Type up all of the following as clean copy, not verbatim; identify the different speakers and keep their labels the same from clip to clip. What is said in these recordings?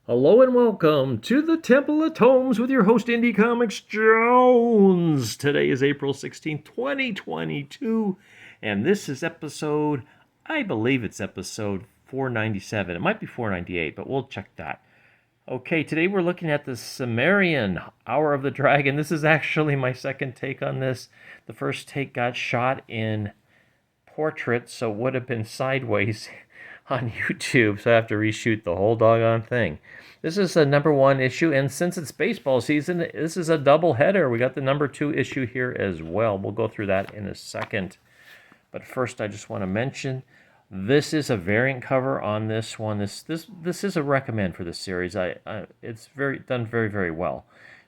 Speaker 1: Hello and welcome to the Temple of Tomes with your host, Indie Comics Jones. Today is April 16th, 2022, and this is I believe it's episode 497. It might be 498, but we'll check that. Okay, today we're looking at the Cimmerian, Hour of the Dragon. This is actually my second take on this. The first take got shot in portrait, so it would have been sideways on YouTube, so I have to reshoot the whole doggone thing. This is a number one issue, and since it's baseball season, this is a double header. We got the number two issue here as well. We'll go through that in a second. But first, I just want to mention this is a variant cover on this one. This is a recommend for this series. It's done very well.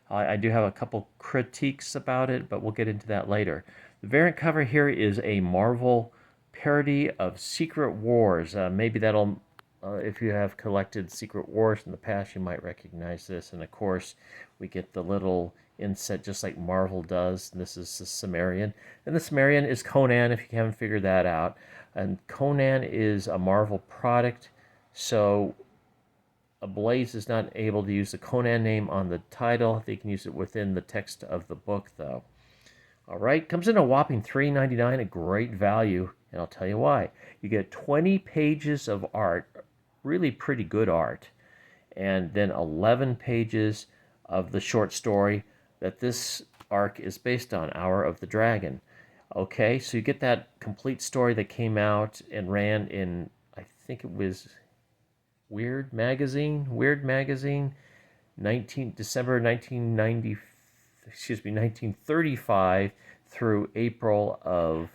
Speaker 1: I do have a couple critiques about it, but we'll get into that later. The variant cover here is a Marvel parody of Secret Wars. Maybe that'll, if you have collected Secret Wars in the past, you might recognize this. And of course, we get the little inset just like Marvel does. This is the Cimmerian. And the Cimmerian is Conan, if you haven't figured that out. And Conan is a Marvel product, so Blaze is not able to use the Conan name on the title. They can use it within the text of the book, though. All right, comes in a whopping $3.99, a great value, and I'll tell you why. You get 20 pages of art, really pretty good art, and then 11 pages of the short story that this arc is based on, Hour of the Dragon. Okay, so you get that complete story that came out and ran in, I think it was Weird Magazine, 1935 through April of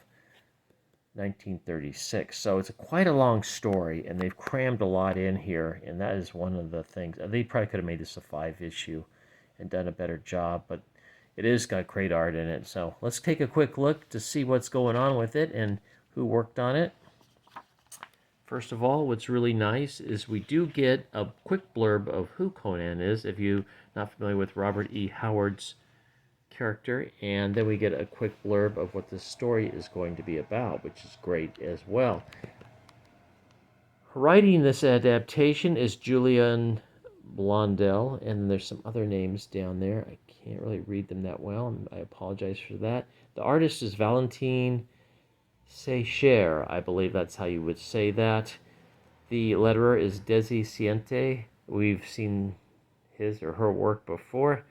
Speaker 1: 1936. So it's quite a long story, and they've crammed a lot in here, and that is one of the things. They probably could have made this a 5 issue and done a better job, but it is got great art in it. So let's take a quick look to see what's going on with it and who worked on it. First of all, what's really nice is we do get a quick blurb of who Conan is, if you're not familiar with Robert E. Howard's character, and then we get a quick blurb of what the story is going to be about, which is great as well. Writing this adaptation is Julian Blondell, and there's some other names down there. I can't really read them that well, and I apologize for that. The artist is Valentin Seycher, I believe that's how you would say that. The letterer is Desi Siente. We've seen his or her work before.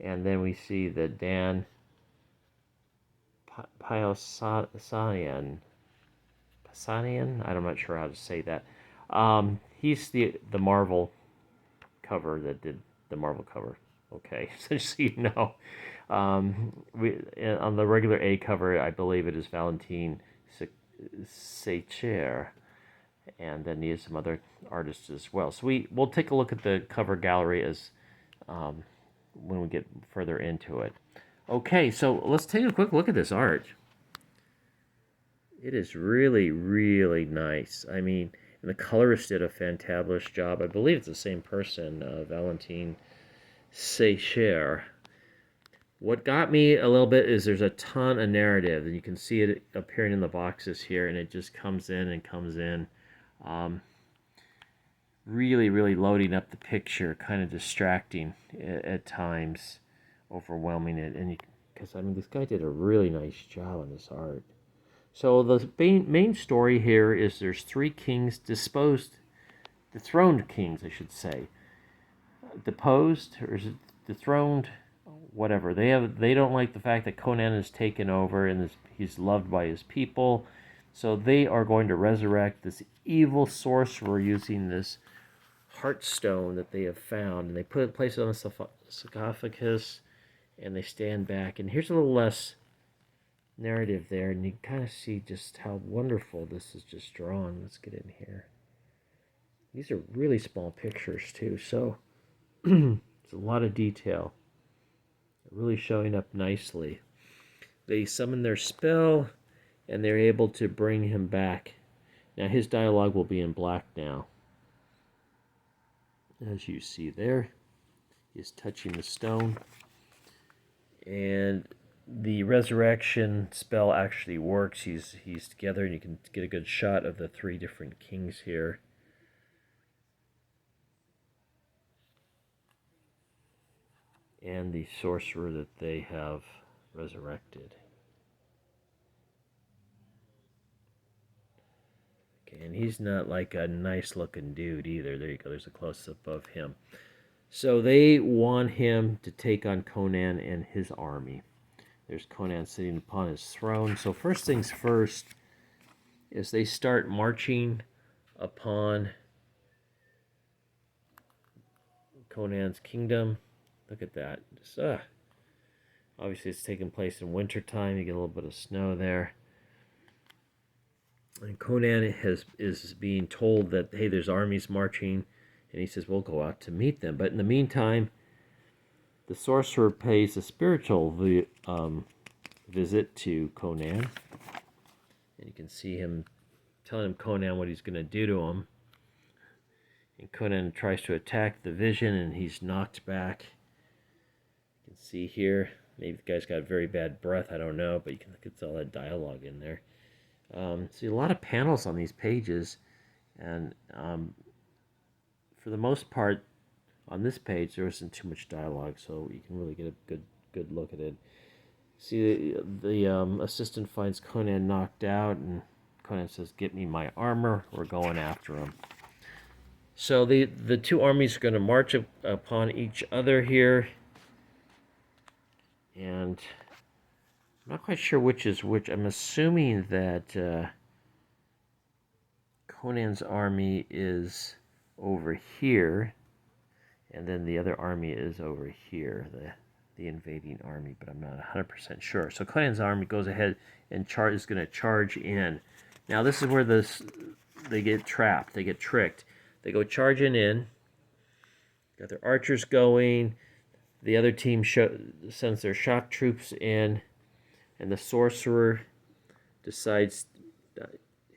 Speaker 1: And then we see the Dan Piosanian. I'm not sure how to say that. He's the Marvel cover that did the Marvel cover. Okay, so just so you know. On the regular A cover, I believe it is Valentin Seycher, and then he has some other artists as well. So we'll take a look at the cover gallery as when we get further into it. Okay, so let's take a quick look at this art. It is really nice. I mean, and the colorist did a fantabulous job. I believe it's the same person, Valentin Seycher. What got me a little bit is there's a ton of narrative, and you can see it appearing in the boxes here, and it just comes in and comes in. Really loading up the picture, kind of distracting at times, overwhelming it. And because this guy did a really nice job on this art. So the main story here is there's three kings dethroned kings, I should say, deposed, or is it dethroned? Whatever. They don't like the fact that Conan is taken over and he's loved by his people, so they are going to resurrect this evil sorcerer using this heartstone that they have found, and they place it on a sarcophagus, and they stand back. And here's a little less narrative there, and you kind of see just how wonderful this is just drawn. Let's get in here. These are really small pictures too, so it's a lot of detail. Really showing up nicely. They summon their spell, and they're able to bring him back. Now his dialogue will be in black now. As you see there, he's touching the stone. And the resurrection spell actually works. He's together, and you can get a good shot of the three different kings here. and the sorcerer that they have resurrected. Okay, and he's not like a nice looking dude either. There you go, there's a close-up of him. So they want him to take on Conan and his army. There's Conan sitting upon his throne. So first things first is they start marching upon Conan's kingdom. Look at that. Just, obviously it's taking place in wintertime. You get a little bit of snow there. And Conan is being told that, hey, there's armies marching. And he says, we'll go out to meet them. But in the meantime, the sorcerer pays a spiritual visit to Conan. And you can see him telling him Conan what he's going to do to him. And Conan tries to attack the vision, and he's knocked back. You can see here, maybe the guy's got very bad breath, I don't know, but you can look at all that dialogue in there. See a lot of panels on these pages, and for the most part, on this page, there isn't too much dialogue, so you can really get a good look at it. See, the assistant finds Conan knocked out, and Conan says, get me my armor, we're going after him. So the two armies are going to march upon each other here. And I'm not quite sure which is which. I'm assuming that Conan's army is over here. And then the other army is over here, the invading army. But I'm not 100% sure. So Conan's army goes ahead and is going to charge in. Now this is where they get trapped. They get tricked. They go charging in, got their archers going, the other team sends their shock troops in, and the sorcerer decides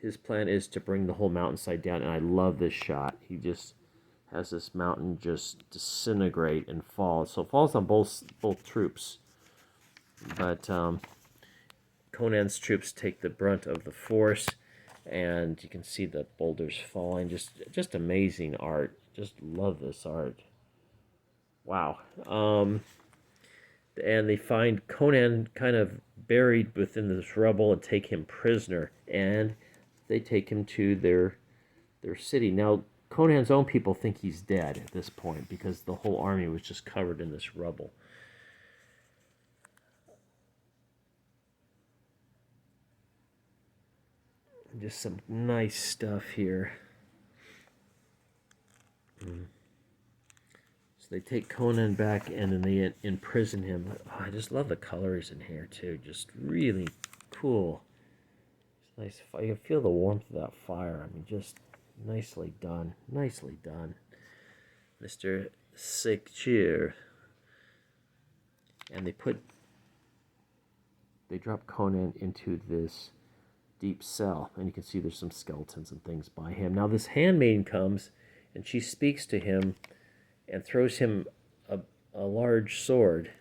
Speaker 1: his plan is to bring the whole mountainside down, and I love this shot. He just has this mountain just disintegrate and fall. So it falls on both troops, but Conan's troops take the brunt of the force. And you can see the boulders falling. Just amazing art. Just love this art. Wow. And they find Conan kind of buried within this rubble and take him prisoner. And they take him to their city. Now, Conan's own people think he's dead at this point because the whole army was just covered in this rubble. Just some nice stuff here. So they take Conan back and then they imprison him. Oh, I just love the colors in here too. Just really cool. It's nice. I can feel the warmth of that fire. I mean, just nicely done. Nicely done, Mr. Secure. And they drop Conan into this deep cell, and you can see there's some skeletons and things by him. Now this handmaiden comes, and she speaks to him and throws him a large sword.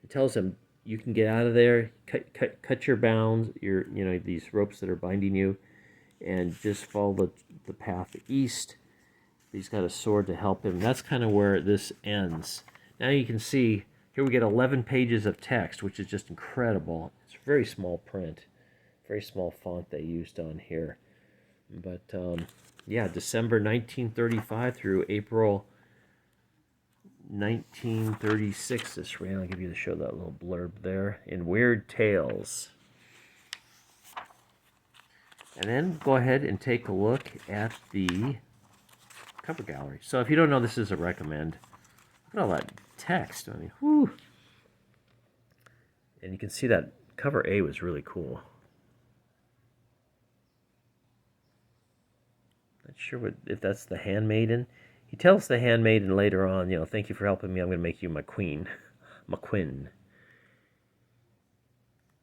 Speaker 1: It tells him, you can get out of there, cut your bounds, these ropes that are binding you, and just follow the path east. He's got a sword to help him. That's kind of where this ends. Now you can see, here we get 11 pages of text, which is just incredible. It's very small print. Very small font they used on here. But, yeah, December 1935 through April 1936 this ran. I'll give you show that little blurb there. In Weird Tales. And then go ahead and take a look at the cover gallery. So if you don't know, this is a recommend. Look at all that text. I mean, whew. And you can see that cover A was really cool. Not sure if that's the handmaiden. He tells the handmaiden later on, thank you for helping me. I'm going to make you my queen, my queen.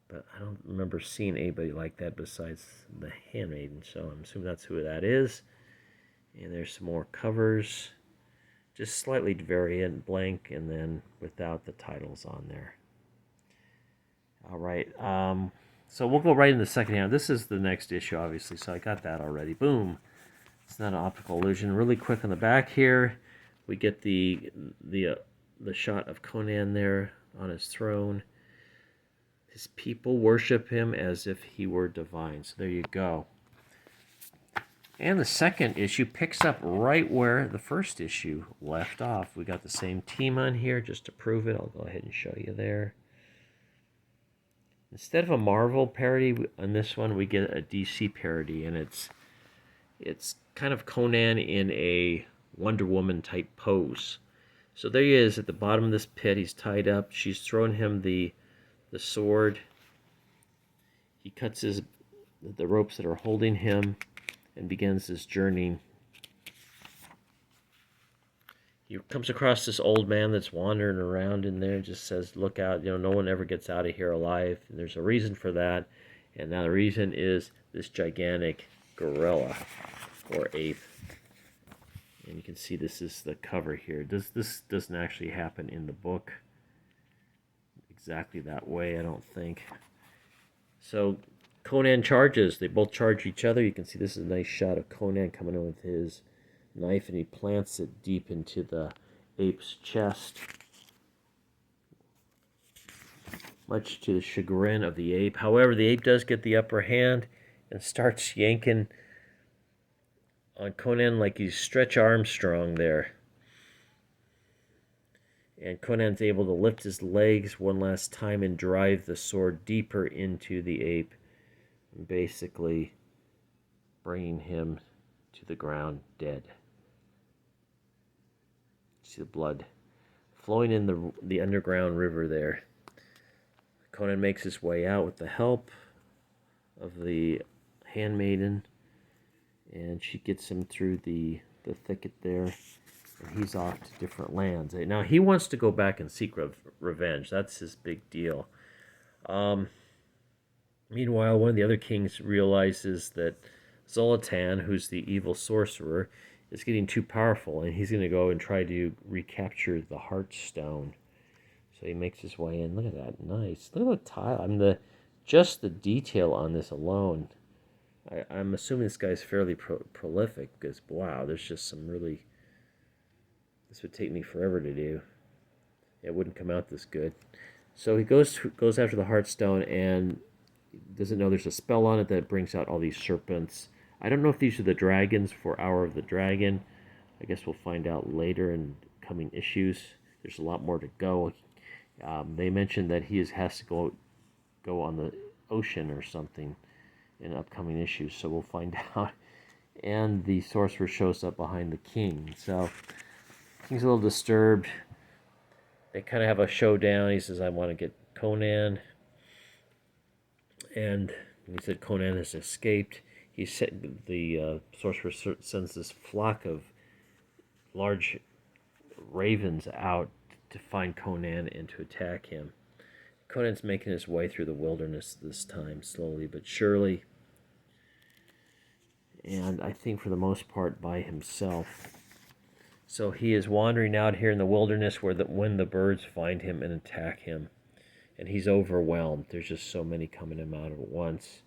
Speaker 1: But I don't remember seeing anybody like that besides the handmaiden. So I'm assuming that's who that is. And there's some more covers, just slightly variant, blank, and then without the titles on there. All right. So we'll go right in the second hand. This is the next issue, obviously. So I got that already. Boom. It's not an optical illusion. Really quick on the back here, we get the the shot of Conan there on his throne. His people worship him as if he were divine. So there you go. And the second issue picks up right where the first issue left off. We got the same team on here just to prove it. I'll go ahead and show you there. Instead of a Marvel parody, on this one we get a DC parody, and it's kind of Conan in a Wonder Woman type pose. So there he is at the bottom of this pit. He's tied up. She's thrown him the sword. He cuts the ropes that are holding him and begins this journey. He comes across this old man that's wandering around in there and just says, look out, no one ever gets out of here alive. And there's a reason for that. And now the reason is this gigantic gorilla or ape. And you can see this is the cover here. This doesn't actually happen in the book exactly that way, I don't think. So Conan charges. They both charge each other. You can see this is a nice shot of Conan coming in with his knife, and he plants it deep into the ape's chest, much to the chagrin of the ape. However, the ape does get the upper hand and starts yanking on Conan like he's Stretch Armstrong there. And Conan's able to lift his legs one last time and drive the sword deeper into the ape, basically bringing him to the ground dead. See the blood flowing in the underground river there. Conan makes his way out with the help of the handmaiden, and she gets him through the thicket there, and he's off to different lands. Now he wants to go back and seek revenge. That's his big deal. Meanwhile, one of the other kings realizes that Zoltan, who's the evil sorcerer, is getting too powerful, and he's going to go and try to recapture the Heartstone. So he makes his way in. Look at that, nice. Look at the tile. Just the detail on this alone. I'm assuming this guy's fairly prolific, because wow, there's just some really. This would take me forever to do. It wouldn't come out this good. So he goes after the Heartstone and doesn't know there's a spell on it that brings out all these serpents. I don't know if these are the dragons for Hour of the Dragon. I guess we'll find out later in coming issues. There's a lot more to go. They mentioned that he has to go on the ocean or something in upcoming issues, so we'll find out. And the sorcerer shows up behind the king. So the king's a little disturbed. They kind of have a showdown. He says, I want to get Conan. And he said Conan has escaped. The sorcerer sends this flock of large ravens out to find Conan and to attack him. Conan's making his way through the wilderness this time, slowly but surely. And I think for the most part by himself. So he is wandering out here in the wilderness when the birds find him and attack him. And he's overwhelmed. There's just so many coming him out at once.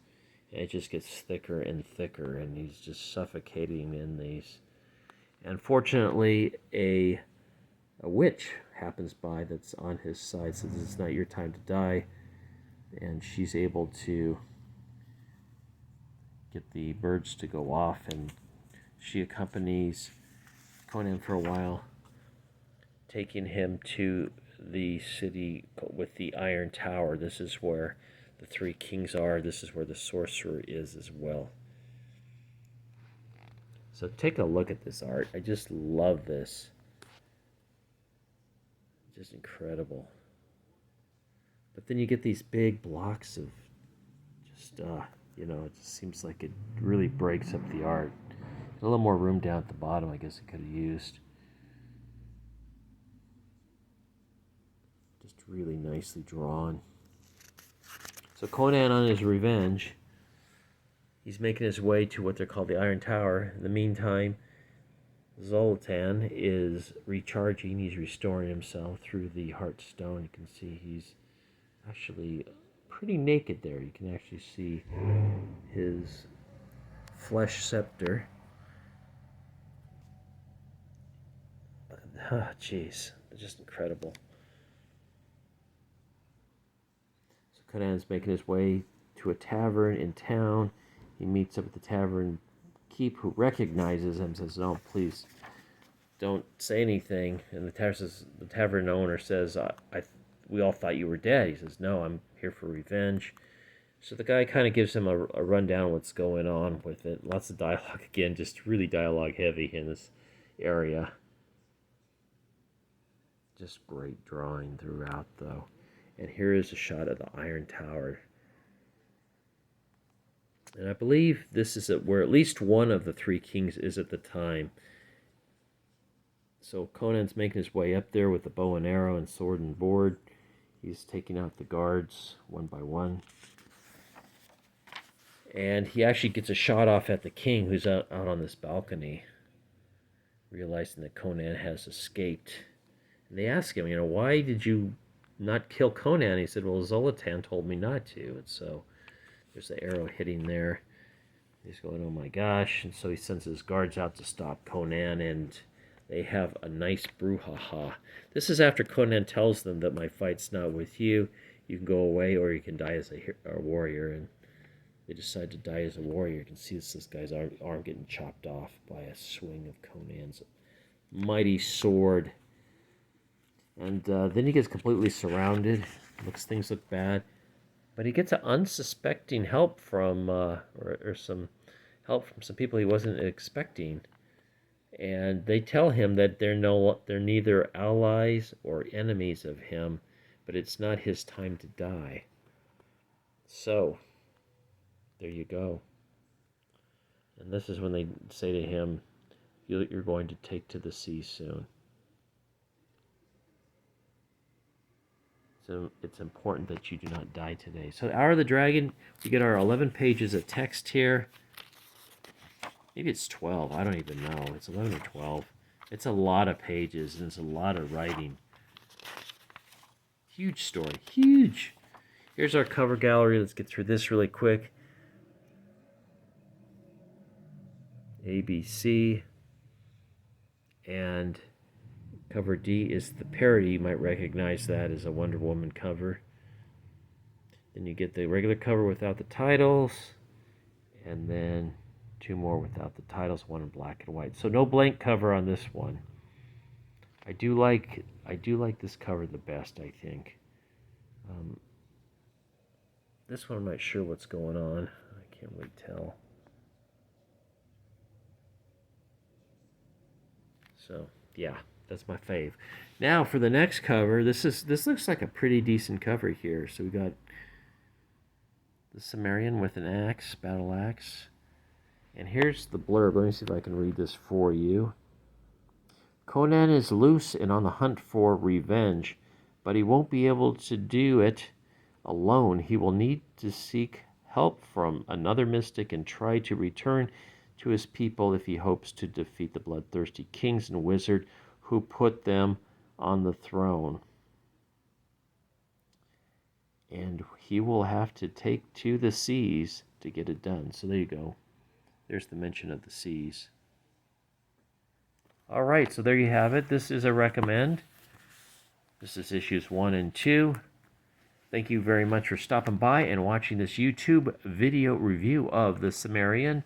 Speaker 1: And it just gets thicker and thicker, and he's just suffocating in these. And fortunately, a witch happens by that's on his side, says this is not your time to die. And she's able to get the birds to go off, and she accompanies Conan for a while, taking him to the city with the Iron Tower. This is where the three kings are. This is where the sorcerer is as well. So take a look at this art. I just love this. Just incredible. But then you get these big blocks of just, it just seems like it really breaks up the art. A little more room down at the bottom, I guess it could have used. Just really nicely drawn. So Conan on his revenge, he's making his way to what they're called the Iron Tower. In the meantime, Zoltan is recharging. He's restoring himself through the Heartstone. You can see he's actually pretty naked there. You can actually see his flesh scepter. Oh, jeez. Just incredible. So Conan's making his way to a tavern in town. He meets up with the tavern keep who recognizes him and says, "No, please don't say anything." And the tavern owner says, "We all thought you were dead." He says, "No, I'm here for revenge." So the guy kind of gives him a rundown of what's going on with it. Lots of dialogue again, just really dialogue heavy in this area. Just great drawing throughout, though. And here is a shot of the Iron Tower. And I believe this is where at least one of the three kings is at the time. So Conan's making his way up there with the bow and arrow and sword and board. He's taking out the guards one by one. And he actually gets a shot off at the king who's out on this balcony, realizing that Conan has escaped. And they ask him, why did you not kill Conan? He said, well, Zoltan told me not to. And so there's the arrow hitting there. He's going, oh my gosh. And so he sends his guards out to stop Conan, and they have a nice brouhaha. This is after Conan tells them that my fight's not with you. You can go away or you can die as a warrior. And they decide to die as a warrior. You can see this guy's arm getting chopped off by a swing of Conan's mighty sword. And then he gets completely surrounded. Things look bad. But he gets an unsuspecting help from, or some help from some people he wasn't expecting. And they tell him that they're neither allies or enemies of him, but it's not his time to die. So, there you go. And this is when they say to him, you're going to take to the sea soon. So it's important that you do not die today. So Hour of the Dragon, we get our 11 pages of text here. Maybe it's 12. I don't even know. It's 11 or 12. It's a lot of pages, and it's a lot of writing. Huge story. Huge. Here's our cover gallery. Let's get through this really quick. ABC. And cover D is the parody. You might recognize that as a Wonder Woman cover. Then you get the regular cover without the titles. And then two more without the titles, one in black and white. So no blank cover on this one. I do like this cover the best, I think. This one I'm not sure what's going on. I can't really tell. So yeah, that's my fave. Now for the next cover, this looks like a pretty decent cover here. So we got the Cimmerian with an axe, battle axe. And here's the blurb. Let me see if I can read this for you. Conan is loose and on the hunt for revenge, but he won't be able to do it alone. He will need to seek help from another mystic and try to return to his people if he hopes to defeat the bloodthirsty kings and wizard who put them on the throne. And he will have to take to the seas to get it done. So there you go. There's the mention of the seas. All right, so there you have it. This is a recommend. This is issues 1 and 2. Thank you very much for stopping by and watching this YouTube video review of the Cimmerian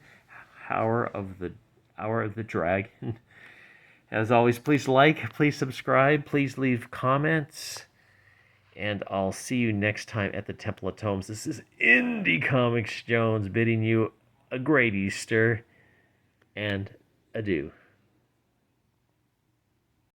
Speaker 1: Hour of the Dragon. As always, please like, please subscribe, please leave comments, and I'll see you next time at the Temple of Tomes. This is Indie Comics Jones bidding you a great Easter, and adieu.